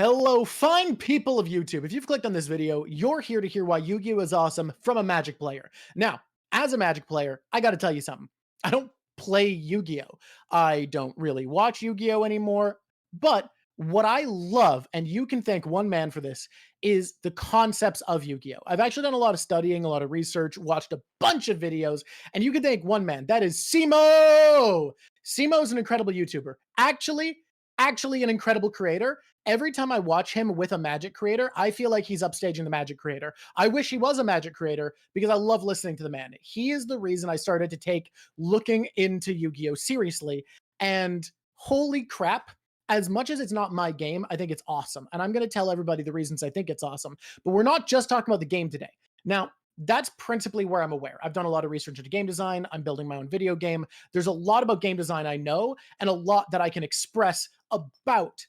Hello, fine people of YouTube. If you've clicked on this video, you're here to hear why Yu-Gi-Oh is awesome from a Magic player. Now, as a Magic player, I gotta tell you something. I don't play Yu-Gi-Oh! I don't really watch Yu-Gi-Oh! Anymore, but what I love, and you can thank one man for this, is the concepts of Yu-Gi-Oh! I've actually done a lot of studying, a lot of research, watched a bunch of videos, and you can thank one man. That is Simo! Simo's an incredible YouTuber. Actually an incredible creator. Every time I watch him with a Magic creator, I feel like he's upstaging the Magic creator. I wish he was a Magic creator because I love listening to the man. He is the reason I started to take looking into Yu-Gi-Oh! Seriously. And holy crap, as much as it's not my game, I think it's awesome. And I'm going to tell everybody the reasons I think it's awesome. But we're not just talking about the game today. Now, that's principally where I'm aware. I've done a lot of research into game design. I'm building my own video game. There's a lot about game design I know, and a lot that I can express about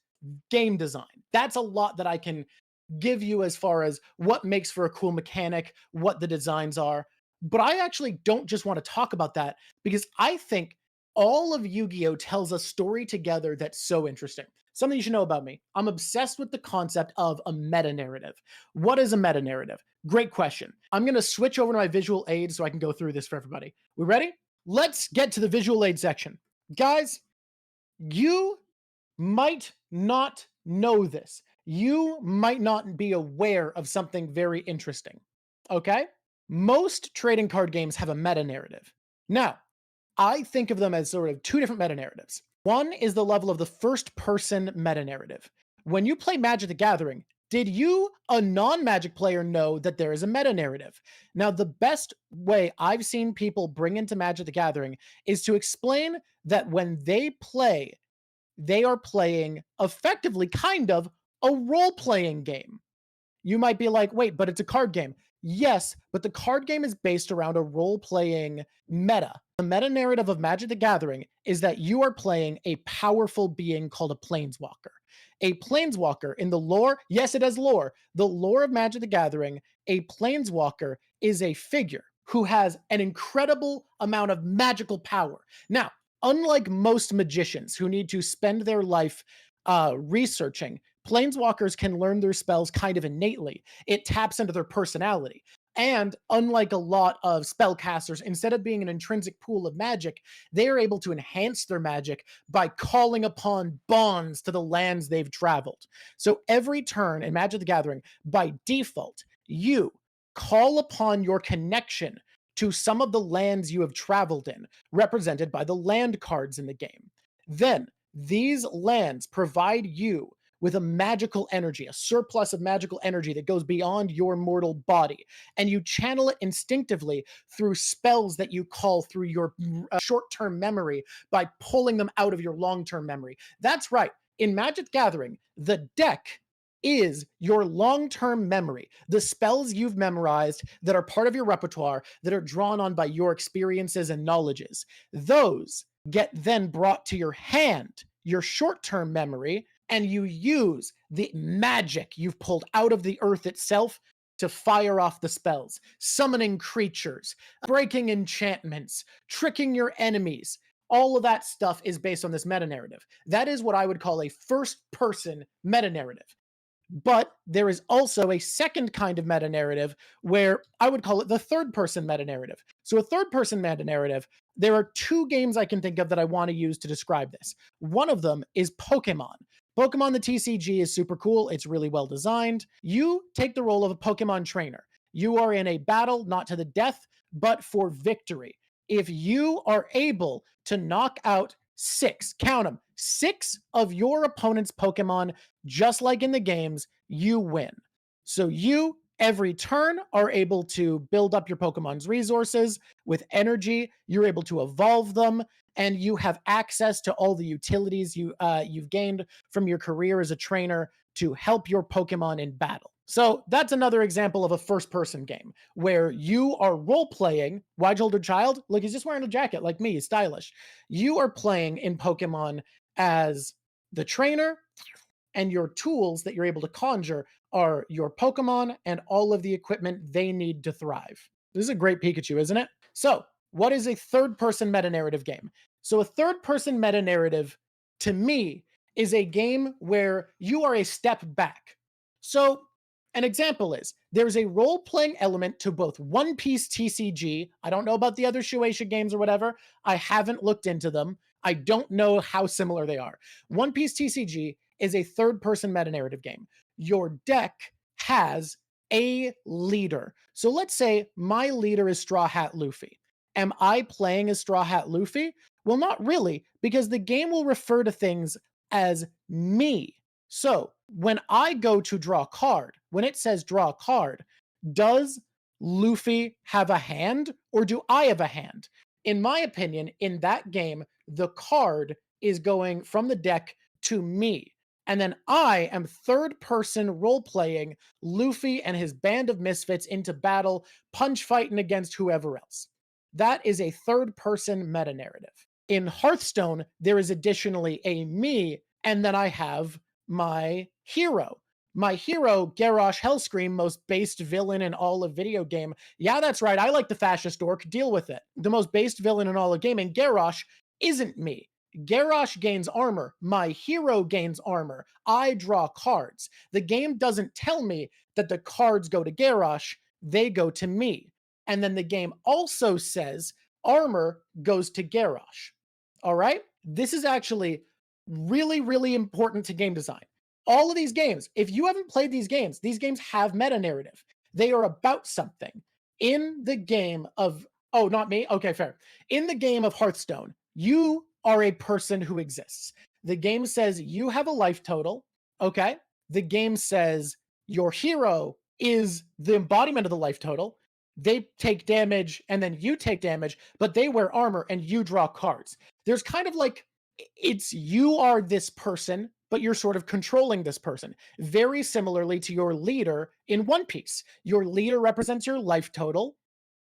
game design. That's a lot that I can give you as far as what makes for a cool mechanic, what the designs are. But I actually don't just want to talk about that because I think all of Yu-Gi-Oh tells a story together that's so interesting. Something you should know about me. I'm obsessed with the concept of a meta narrative. What is a meta narrative? Great question. I'm going to switch over to my visual aid so I can go through this for everybody. We ready? Let's get to the visual aid section. Guys, you might not know this. You might not be aware of something very interesting. Okay? Most trading card games have a meta narrative. Now, I think of them as sort of two different meta narratives. One is the level of the first person meta narrative. When you play Magic the Gathering, did you, a non Magic player, know that there is a meta narrative? Now, the best way I've seen people bring into Magic the Gathering is to explain that when they play, they are playing effectively kind of a role playing game. You might be like, wait, but it's a card game. Yes, but the card game is based around a role playing meta. The meta narrative of Magic the Gathering is that you are playing a powerful being called a planeswalker. A planeswalker in the lore, yes, it has lore. The lore of Magic the Gathering, a planeswalker is a figure who has an incredible amount of magical power. Now, unlike most magicians who need to spend their life researching, planeswalkers can learn their spells kind of innately. It taps into their personality. And unlike a lot of spellcasters, instead of being an intrinsic pool of magic, they are able to enhance their magic by calling upon bonds to the lands they've traveled. So every turn in Magic the Gathering, by default, you call upon your connection to some of the lands you have traveled in, represented by the land cards in the game. Then, these lands provide you with a magical energy, a surplus of magical energy that goes beyond your mortal body. And you channel it instinctively through spells that you call through your short term memory by pulling them out of your long term memory. That's right. In Magic Gathering, the deck is your long term memory, the spells you've memorized that are part of your repertoire that are drawn on by your experiences and knowledges. Those get then brought to your hand, your short term memory, and you use the magic you've pulled out of the earth itself to fire off the spells, summoning creatures, breaking enchantments, tricking your enemies. All of that stuff is based on this meta narrative. That is what I would call a first person meta narrative. But there is also a second kind of meta narrative where I would call it the third person meta narrative. So, a third person meta narrative, there are two games I can think of that I want to use to describe this. One of them is Pokemon. Pokemon the TCG is super cool. It's really well designed. You take the role of a Pokemon trainer. You are in a battle, not to the death, but for victory. If you are able to knock out six, count them, six of your opponent's Pokemon, just like in the games, you win. So you, every turn, are able to build up your Pokemon's resources with energy. You're able to evolve them, and you have access to all the utilities you've gained from your career as a trainer to help your Pokemon in battle. So that's another example of a first-person game where you are role-playing. Wide-shouldered child, look, he's just wearing a jacket like me. He's stylish. You are playing in Pokemon as the trainer, and your tools that you're able to conjure are your Pokemon and all of the equipment they need to thrive. This is a great Pikachu, isn't it? So, what is a third-person meta-narrative game? So, a third-person meta-narrative, to me, is a game where you are a step back. So, an example is there's a role playing element to both One Piece TCG. I don't know about the other Shueisha games or whatever. I haven't looked into them. I don't know how similar they are. One Piece TCG is a third person meta narrative game. Your deck has a leader. So let's say my leader is Straw Hat Luffy. Am I playing as Straw Hat Luffy? Well, not really, because the game will refer to things as me. So when I go to draw a card, when it says draw a card, does Luffy have a hand or do I have a hand? In my opinion, in that game, the card is going from the deck to me. And then I am third person role playing Luffy and his band of misfits into battle, punch fighting against whoever else. That is a third person meta narrative. In Hearthstone, there is additionally a me, and then I have my hero. My hero, Garrosh Hellscream, most based villain in all of video game. Yeah, that's right. I like the fascist orc. Deal with it. The most based villain in all of gaming. Garrosh isn't me. Garrosh gains armor. My hero gains armor. I draw cards. The game doesn't tell me that the cards go to Garrosh. They go to me. And then the game also says armor goes to Garrosh. All right? This is actually really, really important to game design. All of these games, if you haven't played these games have meta narrative. They are about something. In the game of, oh, not me? Okay, fair. In the game of Hearthstone, you are a person who exists. The game says you have a life total. Okay. The game says your hero is the embodiment of the life total. They take damage and then you take damage, but they wear armor and you draw cards. There's kind of like, it's you are this person, but you're sort of controlling this person. Very similarly to your leader in One Piece. Your leader represents your life total,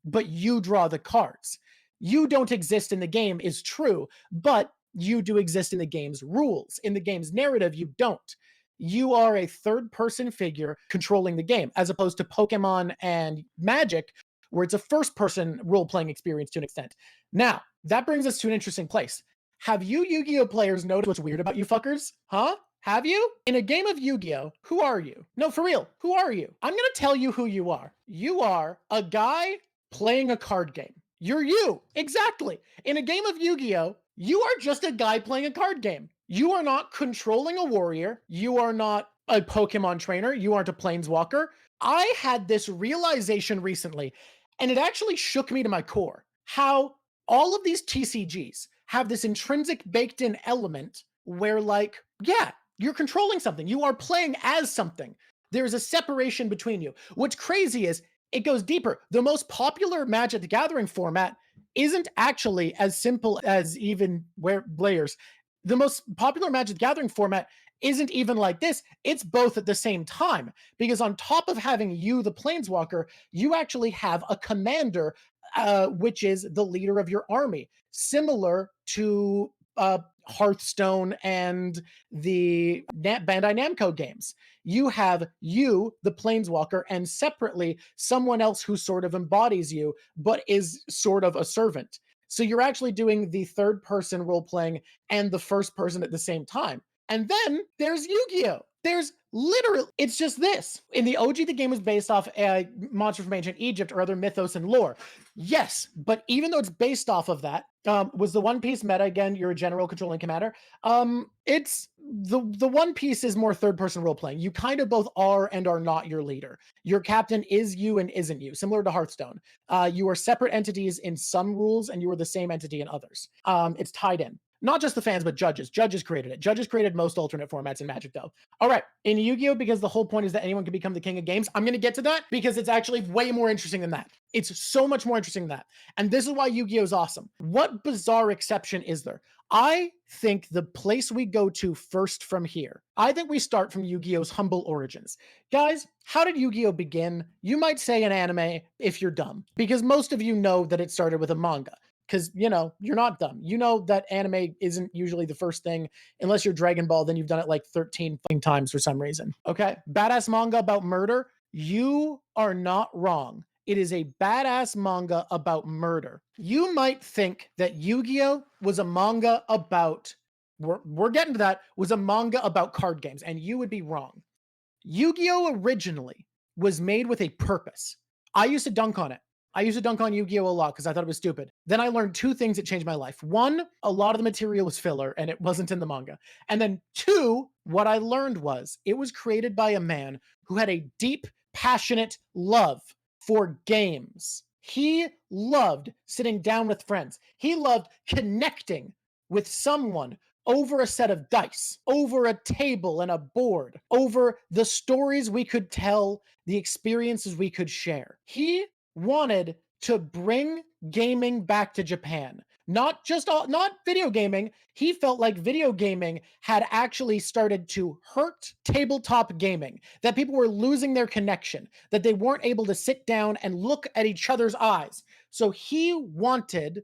but you draw the cards. You don't exist in the game is true, but you do exist in the game's rules. In the game's narrative, you don't. You are a third person figure controlling the game, as opposed to Pokemon and Magic, where it's a first person role playing experience to an extent. Now, that brings us to an interesting place. Have you Yu-Gi-Oh players noticed what's weird about you fuckers? Huh? Have you? In a game of Yu-Gi-Oh, who are you? No, for real, who are you? I'm gonna tell you who you are. You are a guy playing a card game. You're you. Exactly. In a game of Yu-Gi-Oh, you are just a guy playing a card game. You are not controlling a warrior. You are not a Pokemon trainer. You aren't a planeswalker. I had this realization recently, and it actually shook me to my core. How all of these TCGs have this intrinsic baked in element where, like, yeah, you're controlling something. You are playing as something. There's a separation between you. What's crazy is it goes deeper. The most popular Magic the Gathering format isn't actually as simple as even where players. The most popular Magic the Gathering format isn't even like this. It's both at the same time. Because on top of having you, the Planeswalker, you actually have a commander, which is the leader of your army, similar to Hearthstone and the Bandai Namco games. You have you, the Planeswalker, and separately someone else who sort of embodies you, but is sort of a servant. So you're actually doing the third person role playing and the first person at the same time. And then there's Yu-Gi-Oh! There's literally, it's just this. In the OG, the game was based off a monster from ancient Egypt or other mythos and lore. Yes, but even though it's based off of that, was the One Piece meta again? You're a general controlling commander. It's the One Piece is more third person role playing. You kind of both are and are not your leader. Your captain is you and isn't you, similar to Hearthstone. You are separate entities in some rules, and you are the same entity in others. It's tied in. Not just the fans, but judges. Judges created it. Judges created most alternate formats in Magic, though. All right, in Yu-Gi-Oh, because the whole point is that anyone can become the king of games, I'm going to get to that because it's actually way more interesting than that. It's so much more interesting than that. And this is why Yu-Gi-Oh is awesome. What bizarre exception is there? I think the place we go to first from here, I think we start from Yu-Gi-Oh's humble origins. Guys, how did Yu-Gi-Oh begin? You might say an anime if you're dumb, because most of you know that it started with a manga. Because, you know, you're not dumb. You know that anime isn't usually the first thing. Unless you're Dragon Ball, then you've done it like 13 fucking times for some reason. Okay? Badass manga about murder. You are not wrong. It is a badass manga about murder. You might think that Yu-Gi-Oh! Was a manga about we're getting to that, was a manga about card games, and you would be wrong. Yu-Gi-Oh! Originally was made with a purpose. I used to dunk on it. I used to dunk on Yu-Gi-Oh! A lot because I thought it was stupid. Then I learned two things that changed my life. One, a lot of the material was filler and it wasn't in the manga. And then two, what I learned was it was created by a man who had a deep, passionate love for games. He loved sitting down with friends. He loved connecting with someone over a set of dice, over a table and a board, over the stories we could tell, the experiences we could share. He wanted to bring gaming back to Japan. Not video gaming. He felt like video gaming had actually started to hurt tabletop gaming, that people were losing their connection, that they weren't able to sit down and look at each other's eyes. So he wanted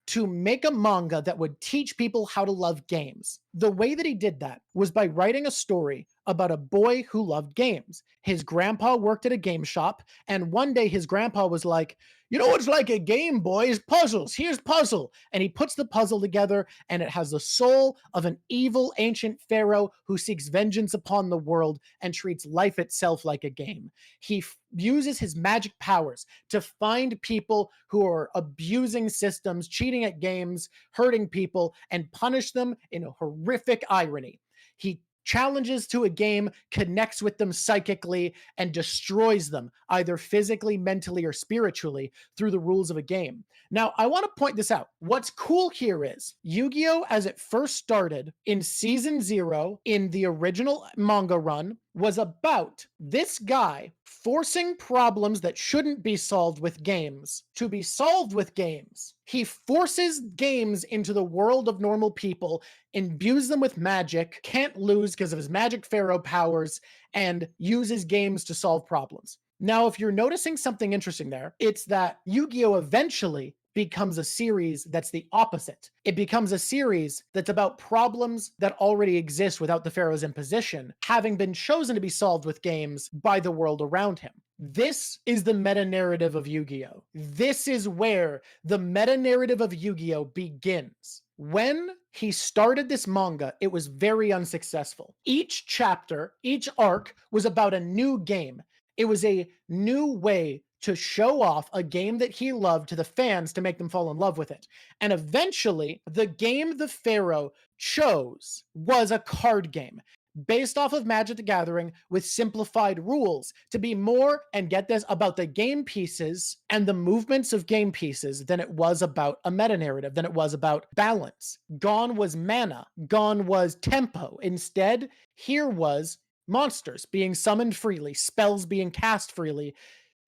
to make a manga that would teach people how to love games. The way that he did that was by writing a story about a boy who loved games. His grandpa worked at a game shop, and one day his grandpa was like, "You know what's like a game, boys? Puzzles. Here's puzzle." And he puts the puzzle together, and it has the soul of an evil ancient pharaoh who seeks vengeance upon the world and treats life itself like a game. He uses his magic powers to find people who are abusing systems, cheating at games, hurting people, and punish them in a horrific irony. He challenges to a game, connects with them psychically, and destroys them, either physically, mentally, or spiritually, through the rules of a game. Now, I want to point this out. What's cool here is Yu-Gi-Oh! As it first started in season 0 in the original manga run was about this guy forcing problems that shouldn't be solved with games to be solved with games. He forces games into the world of normal people, imbues them with magic, can't lose because of his magic pharaoh powers, and uses games to solve problems. Now, if you're noticing something interesting there, it's that Yu-Gi-Oh! Eventually becomes a series that's the opposite. It becomes a series that's about problems that already exist without the Pharaoh's imposition, having been chosen to be solved with games by the world around him. This is the meta-narrative of Yu-Gi-Oh! This is where the meta-narrative of Yu-Gi-Oh! Begins. When he started this manga, it was very unsuccessful. Each chapter, each arc was about a new game. It was a new way to show off a game that he loved to the fans to make them fall in love with it. And eventually, the game the Pharaoh chose was a card game based off of Magic the Gathering with simplified rules to be more, and get this, about the game pieces and the movements of game pieces than it was about a meta narrative, than it was about balance. Gone was mana, gone was tempo. Instead, here was monsters being summoned freely, spells being cast freely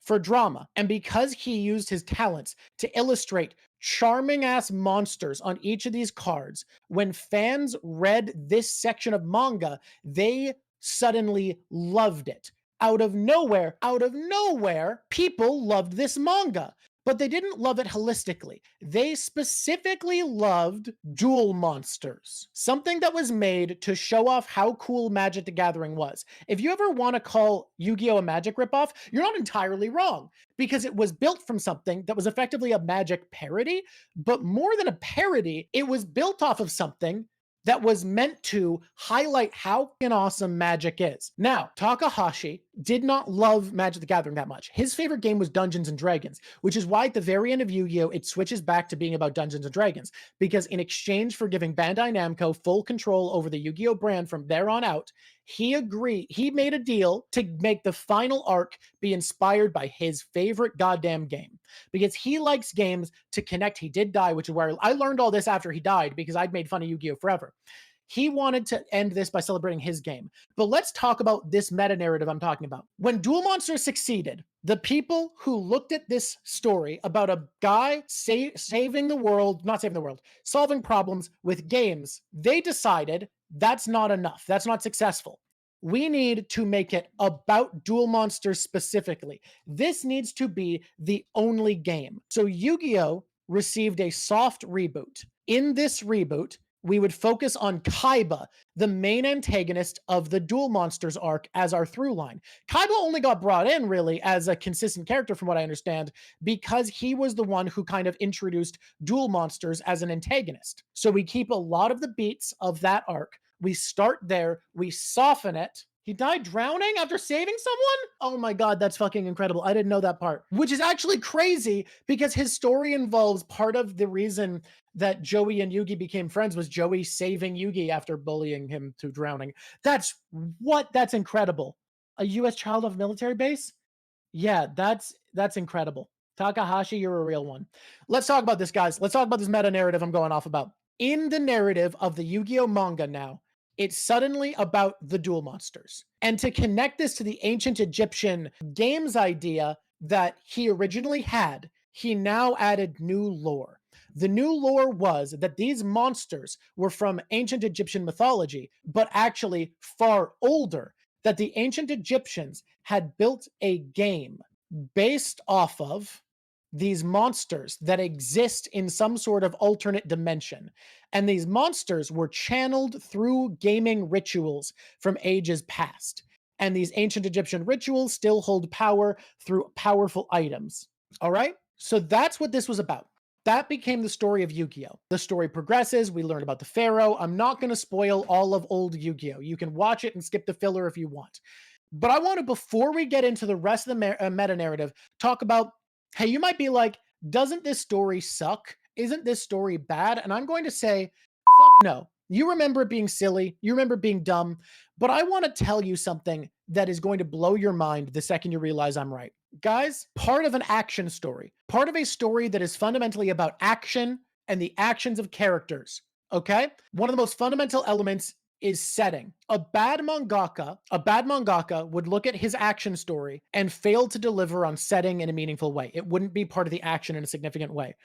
for drama. And because he used his talents to illustrate charming ass monsters on each of these cards, when fans read this section of manga, they suddenly loved it. Out of nowhere, people loved this manga. But they didn't love it holistically. They specifically loved duel monsters, something that was made to show off how cool Magic the Gathering was. If you ever want to call Yu-Gi-Oh! A Magic ripoff, you're not entirely wrong, because it was built from something that was effectively a Magic parody, but more than a parody, it was built off of something that was meant to highlight how awesome Magic is. Now, Takahashi did not love Magic the Gathering that much. His favorite game was Dungeons and Dragons, which is why at the very end of Yu-Gi-Oh! It switches back to being about Dungeons and Dragons, because in exchange for giving Bandai Namco full control over the Yu-Gi-Oh! Brand from there on out, he made a deal to make the final arc be inspired by his favorite goddamn game, because he likes games to connect. He did die, which is where I learned all this after he died, because I'd made fun of Yu-Gi-Oh! Forever. He wanted to end this by celebrating his game. But let's talk about this meta narrative I'm talking about. When Duel Monsters succeeded, the people who looked at this story about a guy saving the world, not saving the world, solving problems with games, they decided that's not enough. That's not successful. We need to make it about Duel Monsters specifically. This needs to be the only game. So Yu-Gi-Oh! Received a soft reboot. In this reboot, we would focus on Kaiba, the main antagonist of the Duel Monsters arc, as our through line. Kaiba only got brought in really as a consistent character, from what I understand, because he was the one who kind of introduced Duel Monsters as an antagonist. So we keep a lot of the beats of that arc. We start there, we soften it. He died drowning after saving someone? Oh my god, that's fucking incredible. I didn't know that part. Which is actually crazy because his story involves part of the reason that Joey and Yugi became friends was Joey saving Yugi after bullying him to drowning. That's incredible. A US child of a military base? Yeah, that's incredible. Takahashi, you're a real one. Let's talk about this, guys. Let's talk about this meta narrative I'm going off about. In the narrative of the Yu-Gi-Oh manga now, it's suddenly about the Duel Monsters. And to connect this to the ancient Egyptian games idea that he originally had, he now added new lore. The new lore was that these monsters were from ancient Egyptian mythology, but actually far older, that the ancient Egyptians had built a game based off of these monsters that exist in some sort of alternate dimension. And these monsters were channeled through gaming rituals from ages past. And these ancient Egyptian rituals still hold power through powerful items. All right? So that's what this was about. That became the story of Yu-Gi-Oh! The story progresses. We learn about the Pharaoh. I'm not going to spoil all of old Yu-Gi-Oh! You can watch it and skip the filler if you want. But I want to, before we get into the rest of the meta narrative, talk about, hey, you might be like, doesn't this story suck? Isn't this story bad? And I'm going to say, fuck no. You remember it being silly. You remember it being dumb. But I want to tell you something that is going to blow your mind the second you realize I'm right. Guys, part of an action story, part of a story that is fundamentally about action and the actions of characters, okay? One of the most fundamental elements is setting. A bad mangaka would look at his action story and fail to deliver on setting in a meaningful way. It wouldn't be part of the action in a significant way.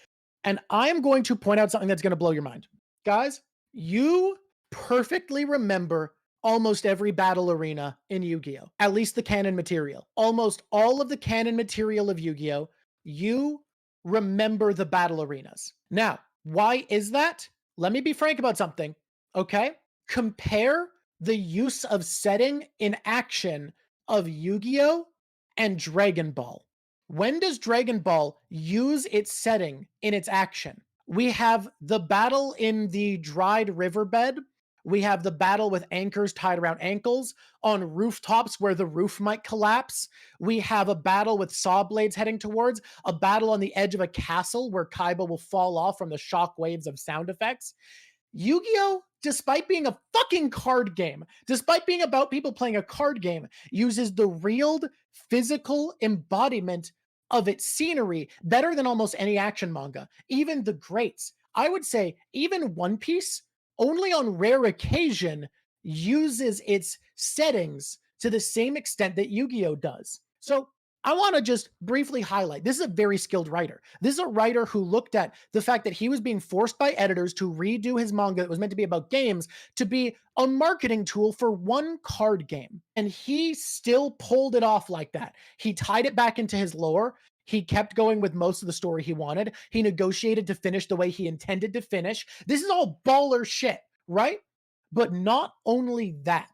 And I am going to point out something that's going to blow your mind. Guys, you perfectly remember almost every battle arena in Yu-Gi-Oh! At least the canon material. Almost all of the canon material of Yu-Gi-Oh! You remember the battle arenas. Now, why is that? Let me be frank about something, okay? Compare the use of setting in action of Yu-Gi-Oh! And Dragon Ball. When does Dragon Ball use its setting in its action? We have the battle in the dried riverbed. We have the battle with anchors tied around ankles on rooftops where the roof might collapse. We have a battle with saw blades heading towards, a battle on the edge of a castle where Kaiba will fall off from the shock waves of sound effects. Yu-Gi-Oh!, despite being a fucking card game, despite being about people playing a card game, uses the real physical embodiment of its scenery better than almost any action manga. Even the greats. I would say even One Piece, only on rare occasion, uses its settings to the same extent that Yu-Gi-Oh! Does. So I want to just briefly highlight, this is a very skilled writer. This is a writer who looked at the fact that he was being forced by editors to redo his manga that was meant to be about games to be a marketing tool for one card game. And he still pulled it off like that. He tied it back into his lore. He kept going with most of the story he wanted. He negotiated to finish the way he intended to finish. This is all baller shit, right? But not only that,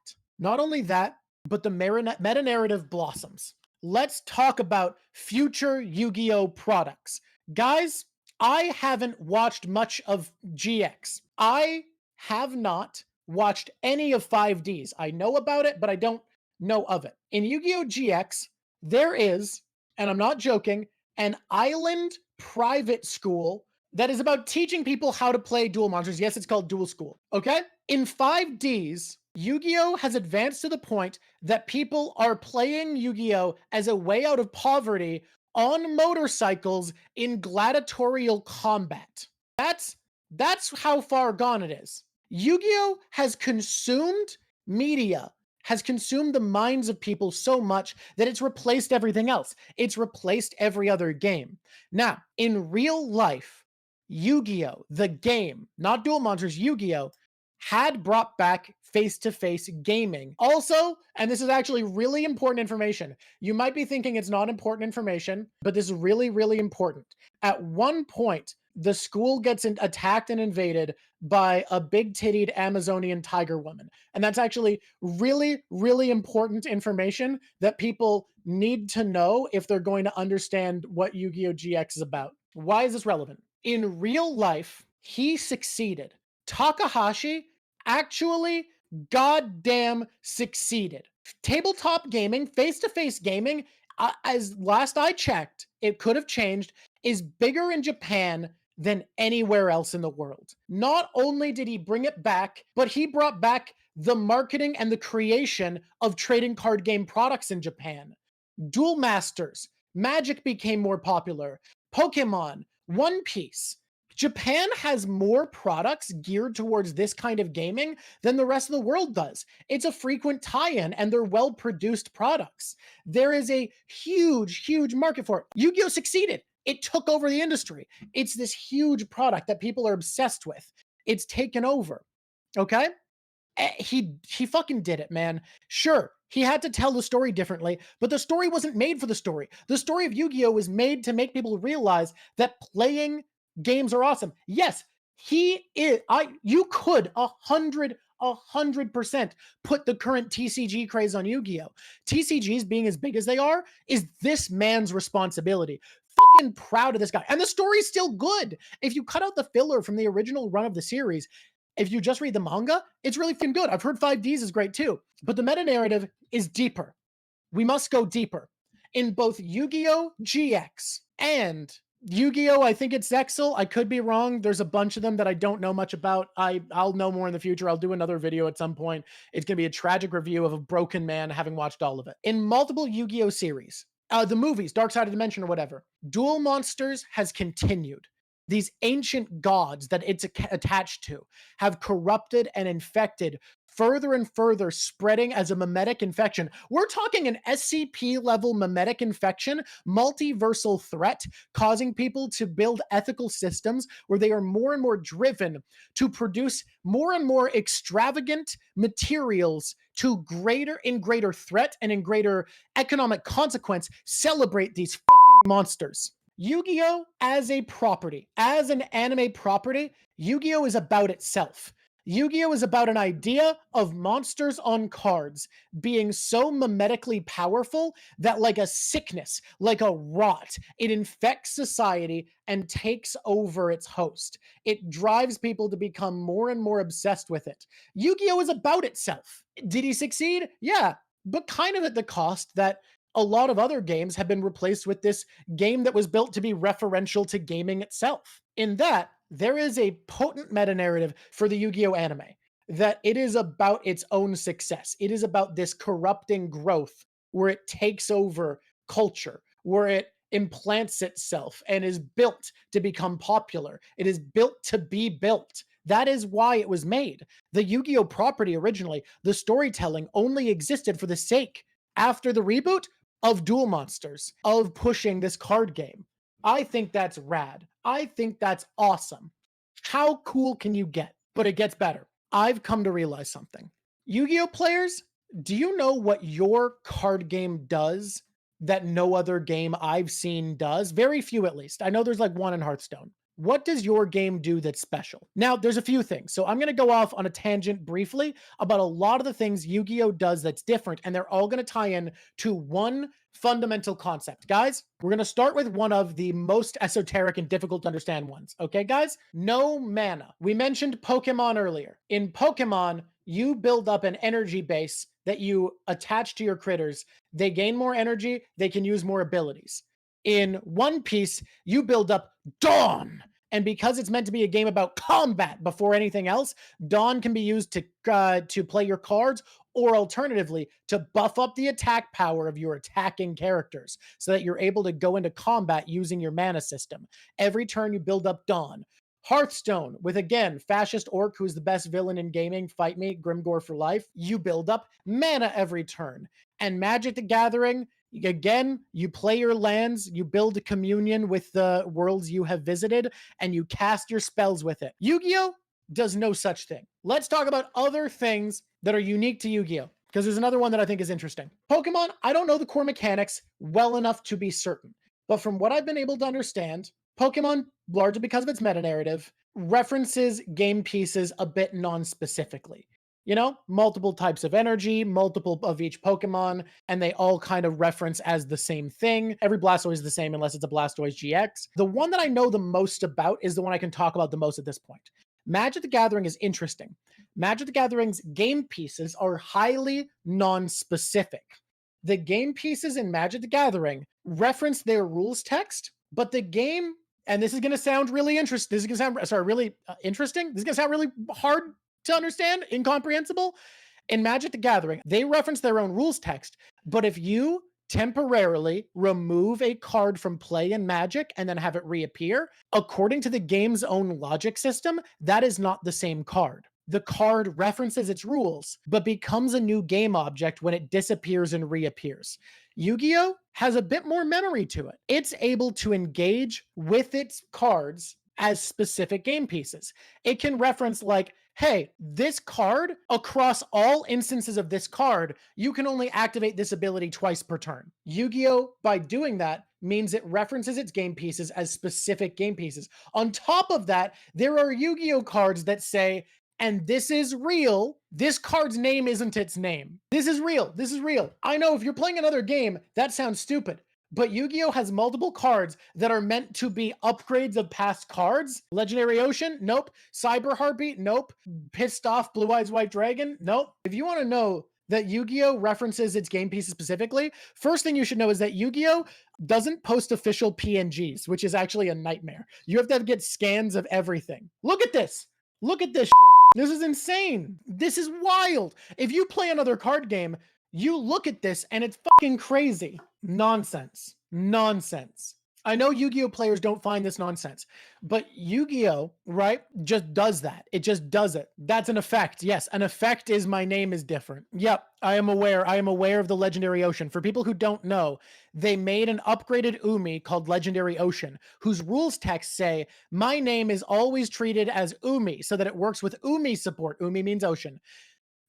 but the meta narrative blossoms. Let's talk about future Yu-Gi-Oh! Products. Guys, I haven't watched much of GX. I have not watched any of 5Ds. I know about it, but I don't know of it. In Yu-Gi-Oh! GX, there is, and I'm not joking, an island private school that is about teaching people how to play Duel Monsters. Yes, it's called Duel School, okay? In 5Ds, Yu-Gi-Oh! Has advanced to the point that people are playing Yu-Gi-Oh! As a way out of poverty on motorcycles in gladiatorial combat. That's how far gone it is. Yu-Gi-Oh! Has consumed media, has consumed the minds of people so much that it's replaced everything else. It's replaced every other game. Now, in real life, Yu-Gi-Oh! The game, not Duel Monsters, Yu-Gi-Oh! Had brought back face-to-face gaming. Also, and this is actually really important information, you might be thinking it's not important information, but this is really, really important. At one point, The school gets attacked and invaded by a big-tittied Amazonian tiger woman. And that's actually really, really important information that people need to know if they're going to understand what Yu-Gi-Oh! GX is about. Why is this relevant? In real life, he succeeded. Takahashi actually goddamn succeeded. Tabletop gaming, face-to-face gaming, as last I checked, it could have changed, is bigger in Japan than anywhere else in the world. Not only did he bring it back, but he brought back the marketing and the creation of trading card game products in Japan. Duel Masters, Magic became more popular, Pokemon, One Piece. Japan has more products geared towards this kind of gaming than the rest of the world does. It's a frequent tie-in and they're well-produced products. There is a huge, huge market for it. Yu-Gi-Oh! Succeeded. It took over the industry. It's this huge product that people are obsessed with. It's taken over. Okay? He fucking did it, man. Sure, he had to tell the story differently, but the story wasn't made for the story. The story of Yu-Gi-Oh! Was made to make people realize that playing games are awesome. Yes, he is. You could 100% put the current TCG craze on Yu-Gi-Oh! TCGs being as big as they are is this man's responsibility. Fucking proud of this guy. And the story's still good. If you cut out the filler from the original run of the series, if you just read the manga, it's really fucking good. I've heard 5Ds is great too. But the meta narrative is deeper. We must go deeper. In both Yu-Gi-Oh! GX and Yu-Gi-Oh! I think it's Zexal. I could be wrong. There's a bunch of them that I don't know much about. I'll know more in the future. I'll do another video at some point. It's going to be a tragic review of a broken man having watched all of it. In multiple Yu-Gi-Oh! Series, the movies, Dark Side of the Dimension or whatever, Duel Monsters has continued. These ancient gods that it's attached to have corrupted and infected further and further, spreading as a memetic infection. We're talking an SCP level memetic infection, multiversal threat, causing people to build ethical systems where they are more and more driven to produce more and more extravagant materials to greater threat and in greater economic consequence, celebrate these fucking monsters. Yu-Gi-Oh! As a property, as an anime property, Yu-Gi-Oh! Is about itself. Yu-Gi-Oh! Is about an idea of monsters on cards being so memetically powerful that, like a sickness, like a rot, it infects society and takes over its host. It drives people to become more and more obsessed with it. Yu-Gi-Oh! Is about itself. Did he succeed? Yeah, but kind of at the cost that a lot of other games have been replaced with this game that was built to be referential to gaming itself. In that, there is a potent meta-narrative for the Yu-Gi-Oh! Anime, that it is about its own success. It is about this corrupting growth where it takes over culture, where it implants itself and is built to become popular. It is built to be built. That is why it was made. The Yu-Gi-Oh! Property originally, the storytelling only existed for the sake, after the reboot, of Duel Monsters, of pushing this card game. I think that's rad. I think that's awesome. How cool can you get? But it gets better. I've come to realize something. Yu-Gi-Oh! Players, do you know what your card game does that no other game I've seen does? Very few, at least. I know there's like one in Hearthstone. What does your game do that's special? Now, there's a few things. So I'm going to go off on a tangent briefly about a lot of the things Yu-Gi-Oh! Does that's different, and they're all going to tie in to one fundamental concept. Guys, we're going to start with one of the most esoteric and difficult to understand ones. Okay, guys? No mana. We mentioned Pokemon earlier. In Pokemon, you build up an energy base that you attach to your critters. They gain more energy, they can use more abilities. In One Piece, you build up Dawn. And because it's meant to be a game about combat before anything else, Dawn can be used to play your cards, or alternatively, to buff up the attack power of your attacking characters so that you're able to go into combat using your mana system. Every turn you build up Dawn. Hearthstone, with again, Fascist Orc, who's the best villain in gaming, fight me, Grimgore for life. You build up mana every turn. And Magic the Gathering, again, you play your lands, you build a communion with the worlds you have visited, and you cast your spells with it. Yu-Gi-Oh! Does no such thing. Let's talk about other things that are unique to Yu-Gi-Oh! Because there's another one that I think is interesting. Pokemon, I don't know the core mechanics well enough to be certain. But from what I've been able to understand, Pokemon largely because of its meta narrative, references game pieces a bit non-specifically. You know, multiple types of energy, multiple of each Pokemon, and they all kind of reference as the same thing. Every Blastoise is the same unless it's a Blastoise GX. The one that I know the most about is the one I can talk about the most at this point. Magic the Gathering is interesting. Magic the Gathering's game pieces are highly non-specific. The game pieces in Magic the Gathering reference their rules text, but the game, and this is going to sound really interesting. This is going to sound, sorry, really interesting. This is going to sound really hard to understand, incomprehensible. In Magic the Gathering, they reference their own rules text, but if you temporarily remove a card from play in Magic and then have it reappear, according to the game's own logic system, that is not the same card. The card references its rules, but becomes a new game object when it disappears and reappears. Yu-Gi-Oh! Has a bit more memory to it. It's able to engage with its cards as specific game pieces. It can reference like, hey, this card, across all instances of this card, you can only activate this ability twice per turn. Yu-Gi-Oh! By doing that, means it references its game pieces as specific game pieces. On top of that, there are Yu-Gi-Oh! Cards that say, and this is real. This card's name isn't its name. This is real. This is real. I know if you're playing another game, that sounds stupid. But Yu-Gi-Oh! Has multiple cards that are meant to be upgrades of past cards. Legendary Ocean? Nope. Cyber Heartbeat? Nope. Pissed Off Blue Eyes White Dragon? Nope. If you want to know that Yu-Gi-Oh! References its game pieces specifically, first thing you should know is that Yu-Gi-Oh! Doesn't post official PNGs, which is actually a nightmare. You have to get scans of everything. Look at this. Look at this shit. This is insane. This is wild. If you play another card game, you look at this and it's fucking crazy. Nonsense. Nonsense. I know Yu-Gi-Oh! Players don't find this nonsense, but Yu-Gi-Oh!, right, just does that. It just does it. That's an effect. Yes, an effect is my name is different. Yep, I am aware. I am aware of the Legendary Ocean. For people who don't know, they made an upgraded Umi called Legendary Ocean, whose rules texts say, my name is always treated as Umi, so that it works with Umi support. Umi means ocean.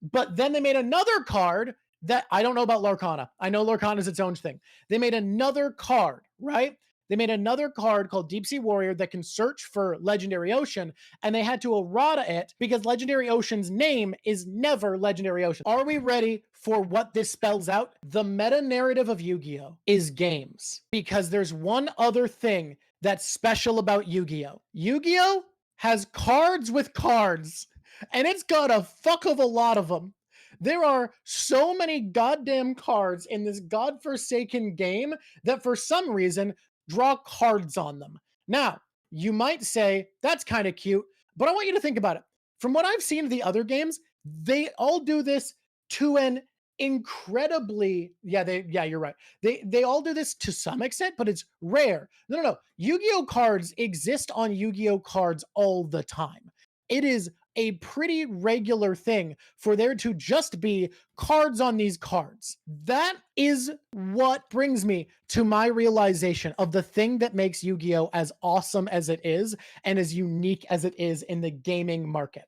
But then they made another card that I don't know about Lorcana. I know Lorcana is its own thing. They made another card, right? They made another card called Deep Sea Warrior that can search for Legendary Ocean, and they had to errata it because Legendary Ocean's name is never Legendary Ocean. Are we ready for what this spells out? The meta narrative of Yu-Gi-Oh! Is games, because there's one other thing that's special about Yu-Gi-Oh! Yu-Gi-Oh! Has cards with cards, and it's got a fuck of a lot of them. There are so many goddamn cards in this godforsaken game that for some reason draw cards on them. Now, you might say, that's kind of cute, but I want you to think about it. From what I've seen of the other games, they all do this to an incredibly, you're right. They all do this to some extent, but it's rare. No. Yu-Gi-Oh! Cards exist on Yu-Gi-Oh! Cards all the time. It is a pretty regular thing for there to just be cards on these cards. That is what brings me to my realization of the thing that makes Yu-Gi-Oh! As awesome as it is and as unique as it is in the gaming market.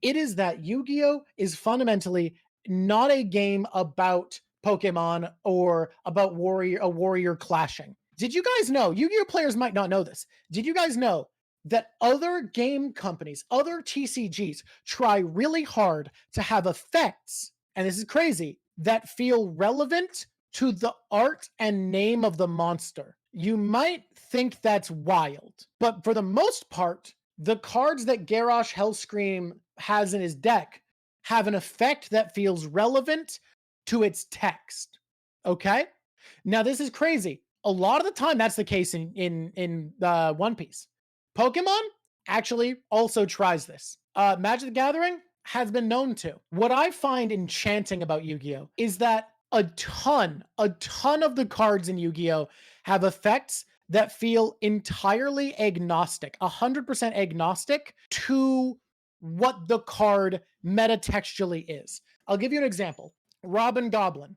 It is that Yu-Gi-Oh! Is fundamentally not a game about Pokemon or about a warrior clashing. Did you guys know, Yu-Gi-Oh! Players might not know this, did you guys know that other game companies, other TCGs try really hard to have effects, and this is crazy, that feel relevant to the art and name of the monster? You might think that's wild, but for the most part, the cards that Garrosh Hellscream has in his deck have an effect that feels relevant to its text. Okay? Now, this is crazy. A lot of the time, that's the case in One Piece. Pokemon actually also tries this. Magic the Gathering has been known to. What I find enchanting about Yu-Gi-Oh! Is that a ton of the cards in Yu-Gi-Oh! Have effects that feel entirely agnostic, 100% agnostic to what the card metatextually is. I'll give you an example. Robin Goblin.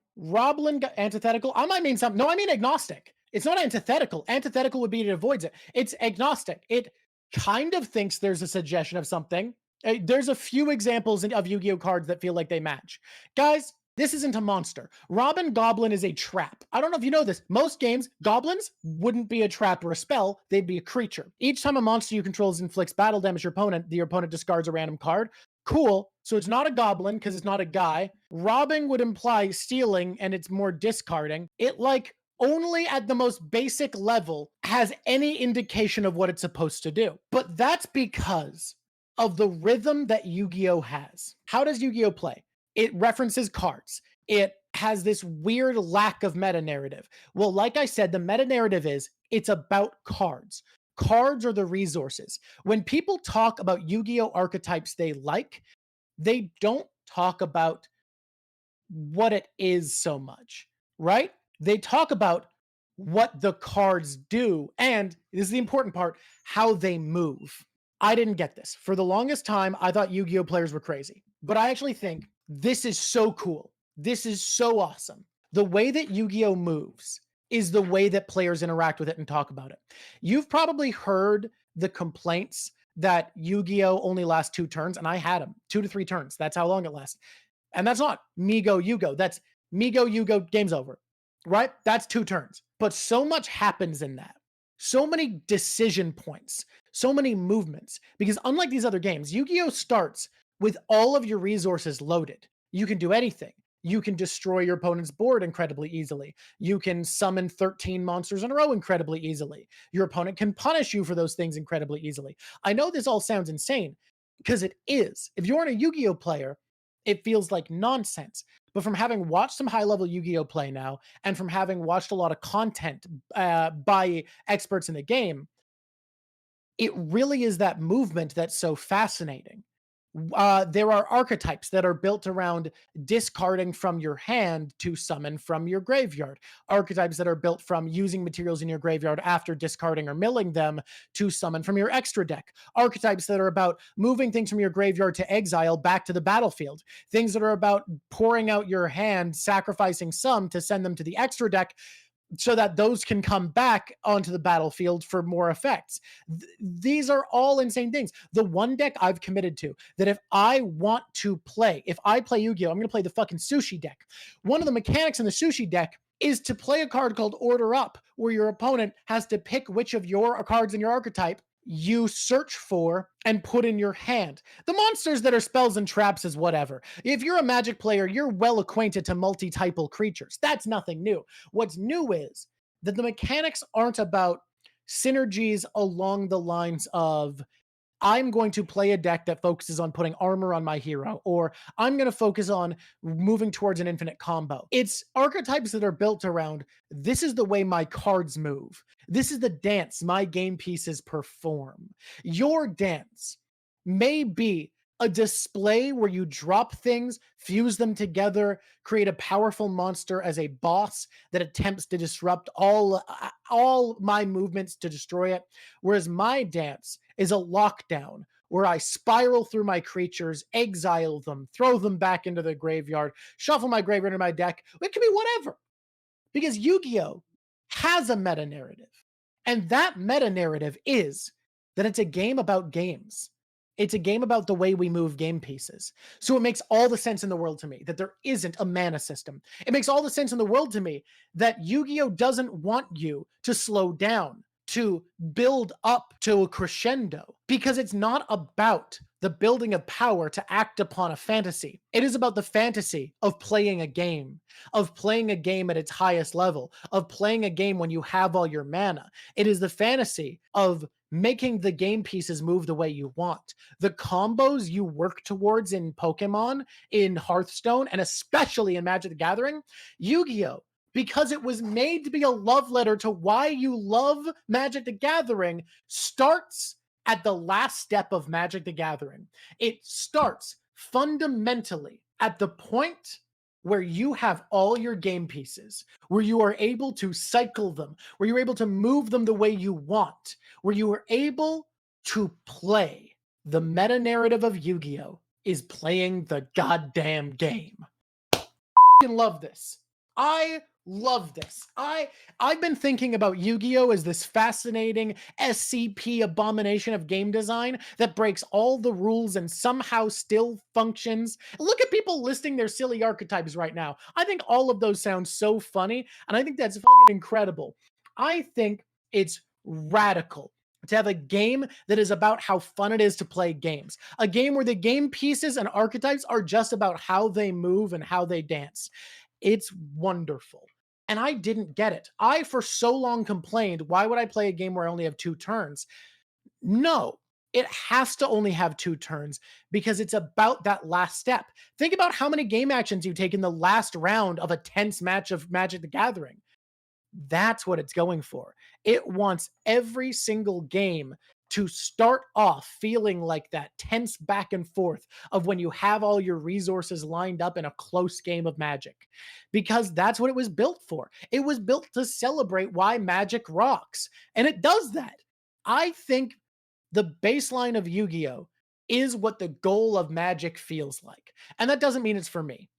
Antithetical. I might mean something. No, I mean agnostic. It's not antithetical. Antithetical would be it avoids it. It's agnostic. It kind of thinks there's a suggestion of something. There's a few examples of Yu-Gi-Oh! Cards that feel like they match. Guys, This isn't a monster. Robin Goblin is a trap. I don't know if you know this. Most games, goblins wouldn't be a trap or a spell. They'd be a creature. Each time a monster you control inflicts battle damage to your opponent discards a random card. Cool. So it's not a goblin because it's not a guy. Robbing would imply stealing and it's more discarding. It like only at the most basic level has any indication of what it's supposed to do. But that's because of the rhythm that Yu-Gi-Oh has. How does Yu-Gi-Oh play? It references cards. It has this weird lack of meta narrative. Well, like I said, the meta narrative is it's about cards. Cards are the resources. When people talk about Yu-Gi-Oh archetypes they don't talk about what it is so much, right? They talk about what the cards do, and this is the important part, how they move. I didn't get this. For the longest time, I thought Yu-Gi-Oh players were crazy, but I actually think this is so cool. This is so awesome. The way that Yu-Gi-Oh moves is the way that players interact with it and talk about it. You've probably heard the complaints that Yu-Gi-Oh only lasts 2 turns, and I had them 2 to 3 turns. That's how long it lasts. And that's not me go, you go. That's me go, you go, game's over, right? That's 2 turns. But so much happens in that. So many decision points, so many movements. Because unlike these other games, Yu-Gi-Oh starts with all of your resources loaded. You can do anything. You can destroy your opponent's board incredibly easily. You can summon 13 monsters in a row incredibly easily. Your opponent can punish you for those things incredibly easily. I know this all sounds insane, because it is. If you're a Yu-Gi-Oh player, it feels like nonsense. But from having watched some high-level Yu-Gi-Oh play now, and from having watched a lot of content by experts in the game, it really is that movement that's so fascinating. There are archetypes that are built around discarding from your hand to summon from your graveyard. Archetypes that are built from using materials in your graveyard after discarding or milling them to summon from your extra deck. Archetypes that are about moving things from your graveyard to exile back to the battlefield. Things that are about pouring out your hand, sacrificing some to send them to the extra deck so that those can come back onto the battlefield for more effects. These are all insane things. The one deck I've committed to that if I want to play, if I play Yu-Gi-Oh, I'm going to play the fucking sushi deck. One of the mechanics in the sushi deck is to play a card called Order Up, where your opponent has to pick which of your cards in your archetype you search for and put in your hand. The monsters that are spells and traps is whatever. If you're a Magic player, you're well acquainted to multi-typal creatures. That's nothing new. What's new is that the mechanics aren't about synergies along the lines of I'm going to play a deck that focuses on putting armor on my hero, or I'm going to focus on moving towards an infinite combo. It's archetypes that are built around this is the way my cards move. This is the dance my game pieces perform. Your dance may be a display where you drop things, fuse them together, create a powerful monster as a boss that attempts to disrupt all my movements to destroy it. Whereas my dance is a lockdown where I spiral through my creatures, exile them, throw them back into the graveyard, shuffle my graveyard into my deck. It can be whatever. Because Yu-Gi-Oh has a meta narrative. And that meta narrative is that it's a game about games. It's a game about the way we move game pieces. So it makes all the sense in the world to me that there isn't a mana system. It makes all the sense in the world to me that Yu-Gi-Oh doesn't want you to slow down, to build up to a crescendo, because it's not about the building of power to act upon a fantasy. It is about the fantasy of playing a game at its highest level, of playing a game when you have all your mana. It is the fantasy of making the game pieces move the way you want. The combos you work towards in Pokemon, in Hearthstone, and especially in Magic the Gathering, Yu-Gi-Oh! Because it was made to be a love letter to why you love Magic the Gathering, starts at the last step of Magic the Gathering. It starts fundamentally at the point where you have all your game pieces, where you are able to cycle them, where you're able to move them the way you want, where you are able to play. The meta narrative of Yu-Gi-Oh! Is playing the goddamn game. I fucking love this. I love this. I've been thinking about Yu-Gi-Oh as this fascinating SCP abomination of game design that breaks all the rules and somehow still functions. Look at people listing their silly archetypes right now. I think all of those sound so funny, and I think that's fucking incredible. I think it's radical to have a game that is about how fun it is to play games. A game where the game pieces and archetypes are just about how they move and how they dance. It's wonderful. And I didn't get it. I, for so long, complained, why would I play a game where I only have 2 turns? No, it has to only have 2 turns because it's about that last step. Think about how many game actions you take in the last round of a tense match of Magic the Gathering. That's what it's going for. It wants every single game to start off feeling like that tense back and forth of when you have all your resources lined up in a close game of Magic, because that's what it was built for. It was built to celebrate why Magic rocks, and it does that. I think the baseline of Yu-Gi-Oh is what the goal of Magic feels like. And that doesn't mean it's for me,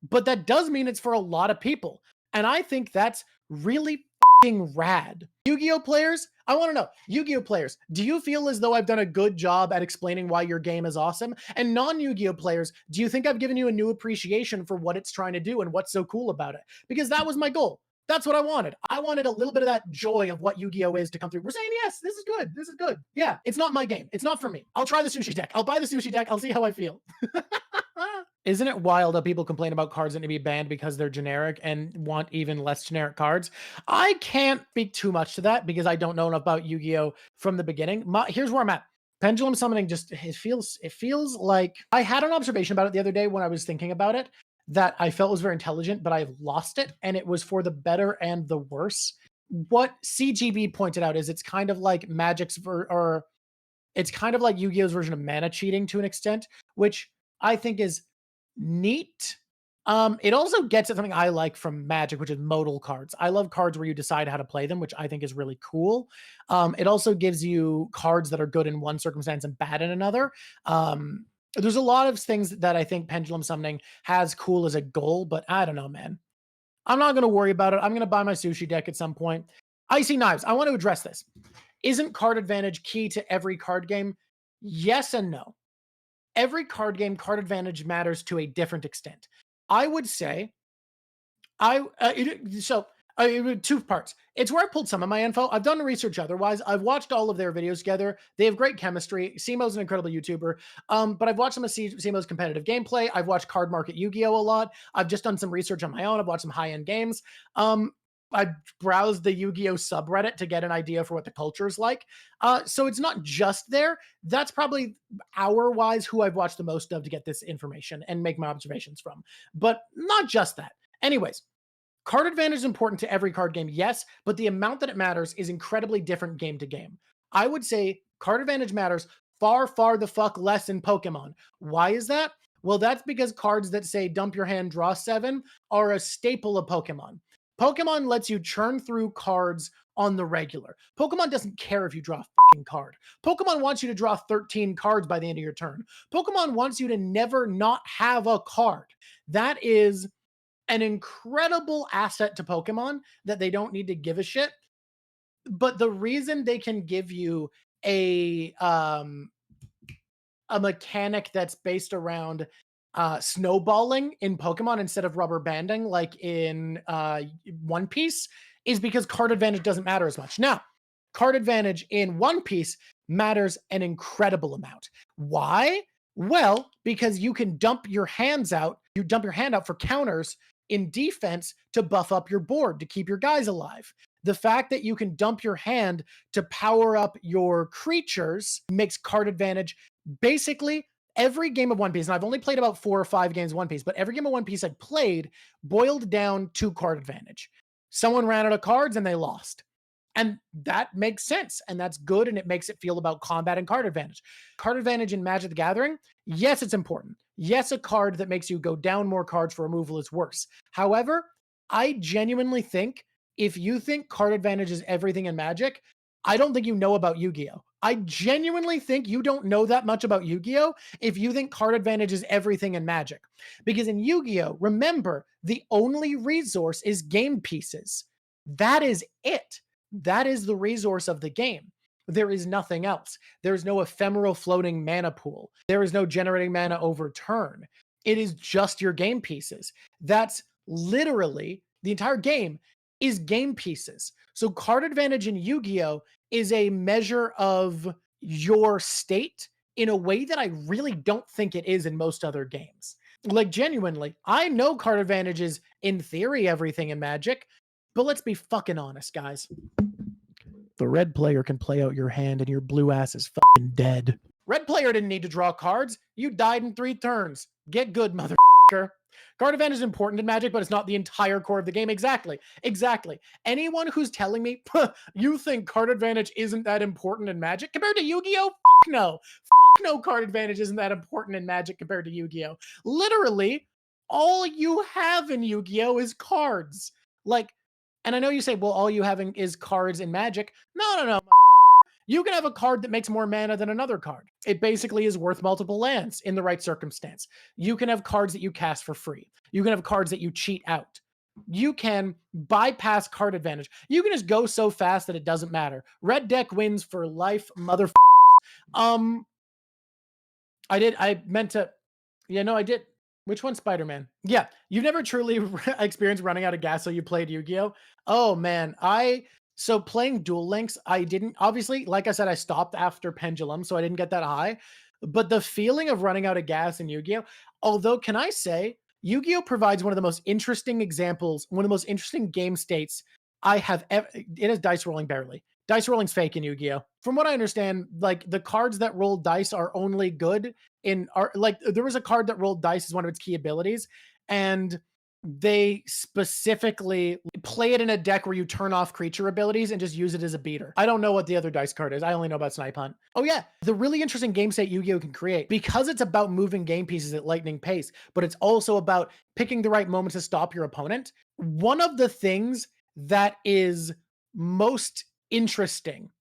but that does mean it's for a lot of people. And I think that's really fucking rad. Yu-Gi-Oh players, I want to know, Yu-Gi-Oh players, do you feel as though I've done a good job at explaining why your game is awesome? And non-Yu-Gi-Oh players, do you think I've given you a new appreciation for what it's trying to do and what's so cool about it? Because that was my goal. That's what I wanted. I wanted a little bit of that joy of what Yu-Gi-Oh is to come through. We're saying, yes, this is good. This is good. Yeah, it's not my game. It's not for me. I'll try the sushi deck. I'll buy the sushi deck. I'll see how I feel. Isn't it wild how people complain about cards that need to be banned because they're generic and want even less generic cards? I can't speak too much to that because I don't know enough about Yu-Gi-Oh from the beginning. Here's where I'm at. Pendulum summoning just it feels like I had an observation about it the other day when I was thinking about it that I felt was very intelligent, but I've lost it, and it was for the better and the worse. What CGB pointed out is it's kind of like or it's kind of like Yu-Gi-Oh's version of mana cheating to an extent, which I think is neat. It also gets at something I like from Magic, which is modal cards. I love cards where you decide how to play them, which I think is really cool. It also gives you cards that are good in one circumstance and bad in another. There's a lot of things that I think Pendulum Summoning has cool as a goal, but I don't know, man. I'm not going to worry about it. I'm going to buy my sushi deck at some point. Icy Knives, I want to address this. Isn't card advantage key to every card game? Yes and no. Every card game, card advantage matters to a different extent. I would say, two parts. It's where I pulled some of my info. I've done research otherwise. I've watched all of their videos together. They have great chemistry. Simo's an incredible YouTuber. But I've watched some of Simo's competitive gameplay. I've watched Card Market Yu-Gi-Oh a lot. I've just done some research on my own. I've watched some high-end games. I browsed the Yu-Gi-Oh subreddit to get an idea for what the culture is like. So it's not just there. That's probably hour-wise who I've watched the most of to get this information and make my observations from. But not just that. Anyways, card advantage is important to every card game, yes, but the amount that it matters is incredibly different game to game. I would say card advantage matters far, far the fuck less in Pokemon. Why is that? Well, that's because cards that say dump your hand, draw 7 are a staple of Pokemon. Pokemon lets you churn through cards on the regular. Pokemon doesn't care if you draw a fucking card. Pokemon wants you to draw 13 cards by the end of your turn. Pokemon wants you to never not have a card. That is an incredible asset to Pokemon that they don't need to give a shit. But the reason they can give you a mechanic that's based around snowballing in Pokemon instead of rubber banding like in One Piece is because card advantage doesn't matter as much. Now, card advantage in One Piece matters an incredible amount. Why? Well, because you can dump your hands out. You dump your hand out for counters in defense to buff up your board to keep your guys alive. The fact that you can dump your hand to power up your creatures makes card advantage basically every game of One Piece, and I've only played about 4 or 5 games of One Piece, but every game of One Piece I've played boiled down to card advantage. Someone ran out of cards and they lost. And that makes sense. And that's good. And it makes it feel about combat and card advantage. Card advantage in Magic the Gathering, yes, it's important. Yes, a card that makes you go down more cards for removal is worse. However, I genuinely think if you think card advantage is everything in Magic, I don't think you know about Yu-Gi-Oh. I genuinely think you don't know that much about Yu-Gi-Oh! If you think card advantage is everything in Magic. Because in Yu-Gi-Oh!, remember, the only resource is game pieces. That is it. That is the resource of the game. There is nothing else. There is no ephemeral floating mana pool. There is no generating mana over turn. It is just your game pieces. That's literally the entire game is game pieces. So card advantage in Yu-Gi-Oh! Is a measure of your state in a way that I really don't think it is in most other games. Like, genuinely, I know card advantage is, in theory, everything in Magic, but let's be fucking honest, guys. The red player can play out your hand and your blue ass is fucking dead. Red player didn't need to draw cards. You died in 3 turns. Get good, motherfucker. Card advantage is important in Magic, but it's not the entire core of the game. Exactly. Exactly. Anyone who's telling me, you think card advantage isn't that important in Magic compared to Yu-Gi-Oh? Fuck no. Fuck no, card advantage isn't that important in Magic compared to Yu-Gi-Oh. Literally, all you have in Yu-Gi-Oh is cards. Like, and I know you say, well, all you having is cards in Magic. No, no, no, motherfucker. You can have a card that makes more mana than another card. It basically is worth multiple lands in the right circumstance. You can have cards that you cast for free. You can have cards that you cheat out. You can bypass card advantage. You can just go so fast that it doesn't matter. Red deck wins for life, motherfuckers. I meant to, yeah, no, I did. Which one? Spider-Man. Yeah, you've never truly experienced running out of gas, so you played Yu-Gi-Oh? Oh, man. So playing Duel Links, I didn't, obviously, like I said, I stopped after Pendulum, so I didn't get that high. But the feeling of running out of gas in Yu-Gi-Oh, although, can I say, Yu-Gi-Oh provides one of the most interesting examples, one of the most interesting game states I have ever, it is dice rolling barely. Dice rolling's fake in Yu-Gi-Oh. From what I understand, like, the cards that roll dice are only good like, there was a card that rolled dice as one of its key abilities, and they specifically play it in a deck where you turn off creature abilities and just use it as a beater. I don't know what the other dice card is. I only know about Snipe Hunt. Oh yeah, the really interesting game state Yu-Gi-Oh can create, because it's about moving game pieces at lightning pace, but it's also about picking the right moments to stop your opponent. One of the things that is most interesting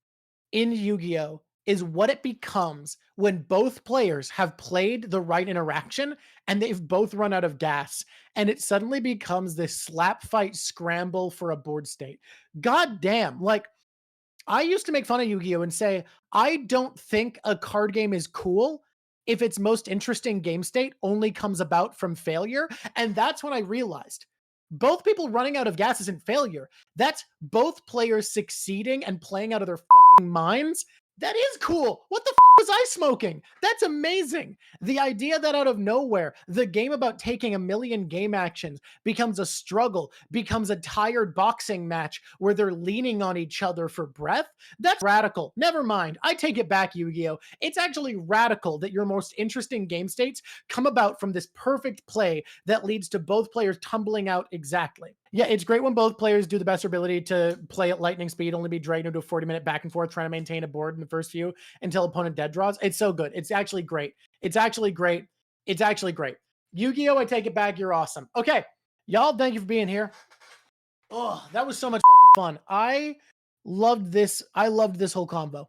in Yu-Gi-Oh is what it becomes when both players have played the right interaction and they've both run out of gas, and it suddenly becomes this slap fight scramble for a board state. God damn. Like, I used to make fun of Yu-Gi-Oh and say, I don't think a card game is cool if its most interesting game state only comes about from failure. And that's when I realized both people running out of gas isn't failure. That's both players succeeding and playing out of their fucking minds. That is cool. What the fuck was I smoking? That's amazing. The idea that out of nowhere, the game about taking a million game actions becomes a struggle, becomes a tired boxing match where they're leaning on each other for breath. That's radical. Never mind. I take it back, Yu-Gi-Oh! It's actually radical that your most interesting game states come about from this perfect play that leads to both players tumbling out exactly. Yeah, it's great when both players do the best ability to play at lightning speed, only be dragged into a 40-minute back and forth trying to maintain a board in the first few until opponent dead draws. It's so good. It's actually great. It's actually great. It's actually great. Yu-Gi-Oh! I take it back. You're awesome. Okay, y'all, thank you for being here. Oh, that was so much fucking fun. I loved this. I loved this whole combo.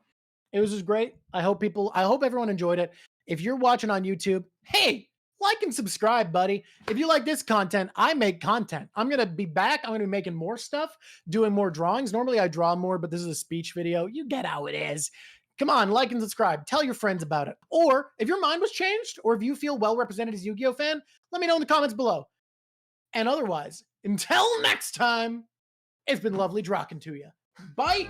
It was just great. I hope everyone enjoyed it. If you're watching on YouTube, hey, like and subscribe, buddy. If you like this content, I make content. I'm going to be back. I'm going to be making more stuff, doing more drawings. Normally I draw more, but this is a speech video. You get how it is. Come on, like and subscribe. Tell your friends about it. Or if your mind was changed, or if you feel well represented as a Yu-Gi-Oh fan, let me know in the comments below. And otherwise, until next time, it's been lovely drawing to you. Bye.